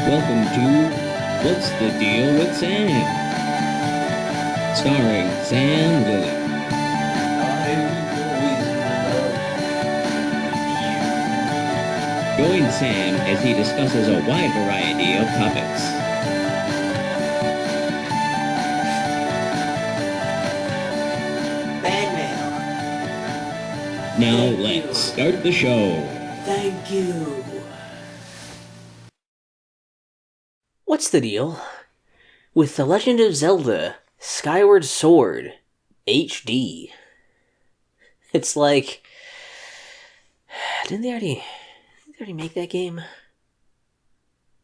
Welcome to What's the Deal with Sam? Starring Sam Lilly. Join Sam as he discusses a wide variety of topics. Fan mail. Now Thank let's you. start the show. Thank you. What's the deal with The Legend of Zelda Skyward Sword HD? It's like, didn't they already make that game?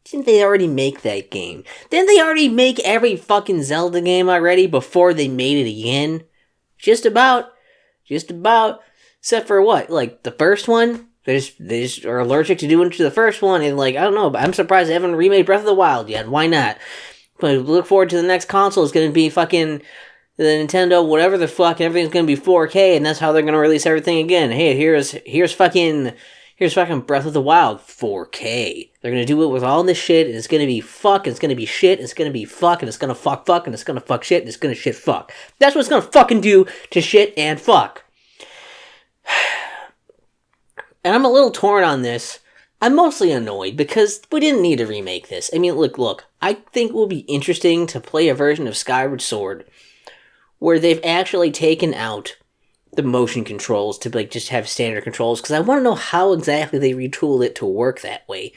Didn't they already make that game? Didn't they already make every fucking Zelda game already before they made it again? Just about. Except for what? Like, the first one? They just are allergic to doing to the first one, and like, I don't know, but I'm surprised they haven't remade Breath of the Wild yet. Why not? But look forward to the next console. It's gonna be fucking the Nintendo, whatever the fuck, and everything's gonna be 4K, and that's how they're gonna release everything again. Hey, here's fucking Breath of the Wild 4K. They're gonna do it with all this shit, and it's gonna be fuck, and it's gonna be shit, and it's gonna be fuck, and it's gonna fuck, and it's gonna fuck shit, and it's gonna shit fuck. That's what it's gonna fucking do to shit and fuck. And I'm a little torn on this. I'm mostly annoyed because we didn't need to remake this. I mean, look, I think it would be interesting to play a version of Skyward Sword where they've actually taken out the motion controls to like just have standard controls, because I want to know how exactly they retooled it to work that way.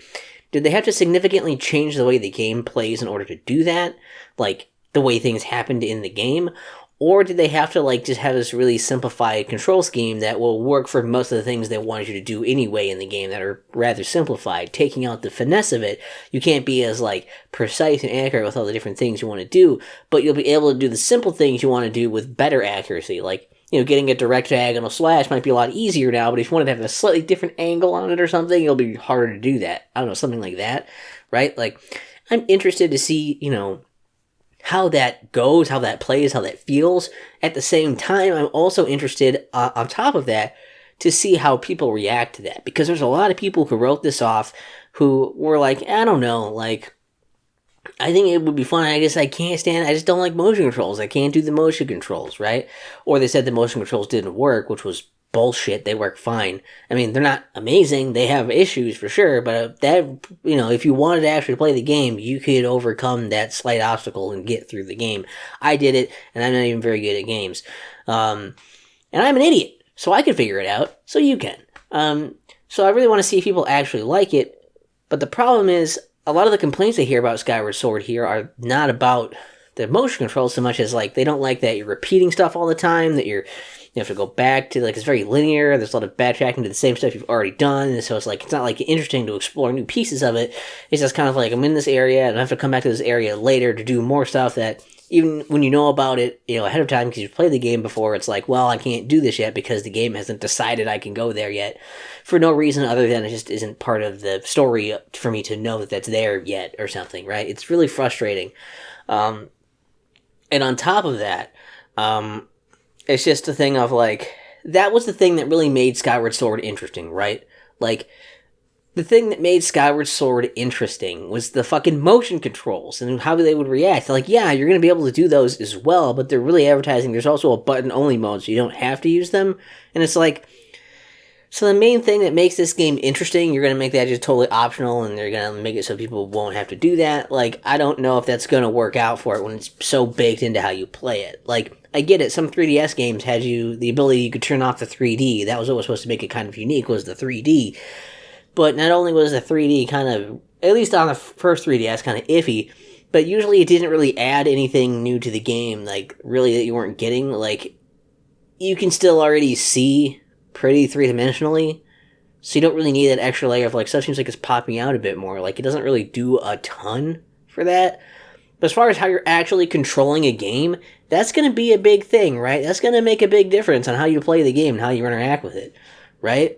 Did they have to significantly change the way the game plays in order to do that? Like, the way things happened in the game? Or did they have to, like, just have this really simplified control scheme that will work for most of the things they wanted you to do anyway in the game that are rather simplified, taking out the finesse of it? You can't be as, like, precise and accurate with all the different things you want to do, but you'll be able to do the simple things you want to do with better accuracy. Like, you know, getting a direct diagonal slash might be a lot easier now, but if you want to have a slightly different angle on it or something, it'll be harder to do that. I don't know, something like that, right? Like, I'm interested to see, you know, how that goes, how that plays, how that feels. At the same time, I'm also interested, on top of that, to see how people react to that. Because there's a lot of people who wrote this off who were like, I don't know, like, I think it would be fun. I just don't like motion controls. I can't do the motion controls, right? Or they said the motion controls didn't work, which was bullshit. They work fine. I mean, they're not amazing. They have issues for sure, but that, you know, if you wanted to actually play the game, you could overcome that slight obstacle and get through the game. I did it, and I'm not even very good at games. And I'm an idiot, so I can figure it out, so you can. So I really want to see if people actually like it, but the problem is, a lot of the complaints I hear about Skyward Sword here are not about the motion controls so much as, like, they don't like that you're repeating stuff all the time, that you have to go back to, like, it's very linear, there's a lot of backtracking to the same stuff you've already done, and so it's like, it's not like interesting to explore new pieces of it. It's just kind of like, I'm in this area, and I have to come back to this area later to do more stuff that, even when you know about it, you know, ahead of time, because you've played the game before, it's like, well, I can't do this yet because the game hasn't decided I can go there yet, for no reason other than it just isn't part of the story for me to know that that's there yet, or something, right? It's really frustrating. And on top of that, it's just a thing of, like, that was the thing that really made Skyward Sword interesting, right? Like, the thing that made Skyward Sword interesting was the fucking motion controls and how they would react. Like, yeah, you're going to be able to do those as well, but they're really advertising there's also a button-only mode, so you don't have to use them. And it's like, so the main thing that makes this game interesting, you're going to make that just totally optional, and they're going to make it so people won't have to do that. Like, I don't know if that's going to work out for it when it's so baked into how you play it. Like, I get it, some 3DS games had the ability you could turn off the 3D. That was what was supposed to make it kind of unique, was the 3D. But not only was the 3D kind of, at least on the first 3DS, kind of iffy, but usually it didn't really add anything new to the game, like, really, that you weren't getting. Like, you can still already see pretty three-dimensionally, so you don't really need that extra layer of, like, stuff seems like it's popping out a bit more. Like, it doesn't really do a ton for that. But as far as how you're actually controlling a game, that's going to be a big thing, right? That's going to make a big difference on how you play the game and how you interact with it, right?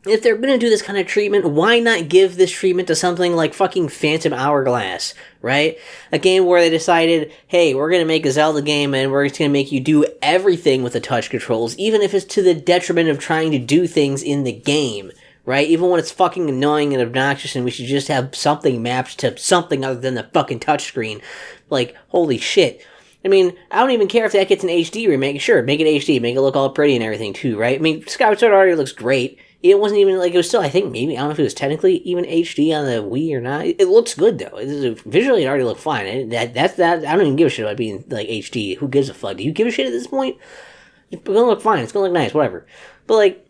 If they're going to do this kind of treatment, why not give this treatment to something like fucking Phantom Hourglass, right? A game where they decided, hey, we're going to make a Zelda game and we're just going to make you do everything with the touch controls, even if it's to the detriment of trying to do things in the game, right? Even when it's fucking annoying and obnoxious and we should just have something mapped to something other than the fucking touchscreen. Like, holy shit. I mean, I don't even care if that gets an HD remake. Sure, make it HD, make it look all pretty and everything too, right? I mean, Skyward Sword already looks great. It wasn't even, like, it was still, I think, maybe, I don't know if it was technically even HD on the Wii or not. It looks good, though. Visually, it already looked fine. That's that. I don't even give a shit about being, like, HD. Who gives a fuck? Do you give a shit at this point? It's gonna look fine. It's gonna look nice, whatever. But, like,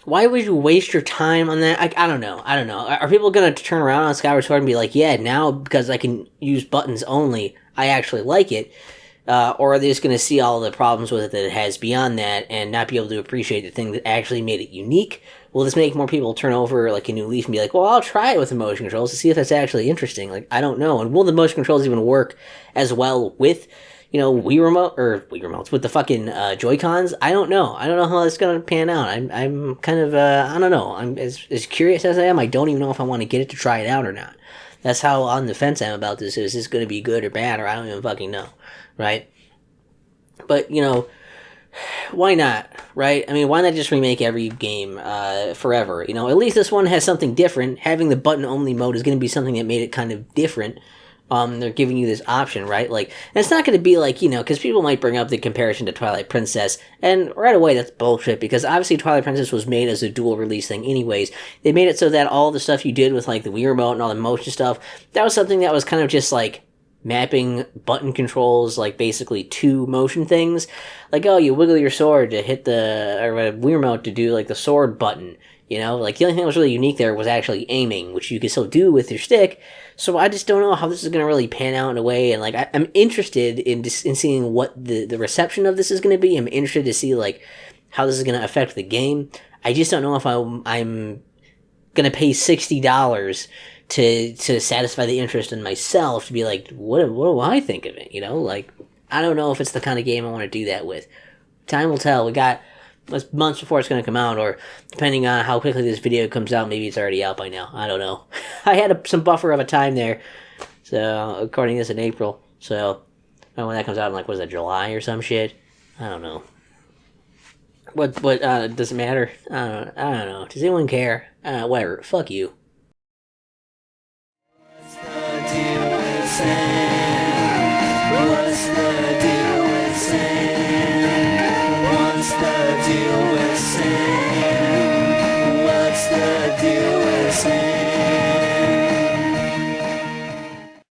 why would you waste your time on that? I don't know. Are people gonna turn around on Skyward Sword and be like, yeah, now, because I can use buttons only, I actually like it? Or are they just going to see all the problems with it that it has beyond that and not be able to appreciate the thing that actually made it unique? Will this make more people turn over like a new leaf and be like, well, I'll try it with the motion controls to see if that's actually interesting? Like, I don't know. And will the motion controls even work as well with, Wii remotes with the fucking Joy-Cons? I don't know. I don't know how that's going to pan out. I'm kind of, I don't know. I'm as curious as I am. I don't even know if I want to get it to try it out or not. That's how on the fence I am about this. Is this going to be good or bad, or I don't even fucking know. Right? But, why not, right? I mean, why not just remake every game forever? At least this one has something different. Having the button-only mode is going to be something that made it kind of different. They're giving you this option, right? Like, and it's not going to be like, because people might bring up the comparison to Twilight Princess, and right away that's bullshit, because obviously Twilight Princess was made as a dual release thing anyways. They made it so that all the stuff you did with, like, the Wii Remote and all the motion stuff, that was something that was kind of just, like, mapping button controls, like, basically to motion things. Like, oh, you wiggle your sword to hit or Wii Remote to do, like, the sword button, Like, the only thing that was really unique there was actually aiming, which you could still do with your stick. So I just don't know how this is going to really pan out in a way, and, like, I'm interested in seeing what the reception of this is going to be. I'm interested to see, like, how this is going to affect the game. I just don't know if I'm going to pay $60 to satisfy the interest in myself, to be like, what do I think of it? Like, I don't know if it's the kind of game I want to do that with. Time will tell. We got months before it's going to come out, or depending on how quickly this video comes out, maybe it's already out by now. I don't know. I had some buffer of a time there, so according to this in April. So when that comes out in, like, what is that, July or some shit? I don't know. What does it matter? I don't know. Does anyone care? Whatever. Fuck you. What's the deal with saying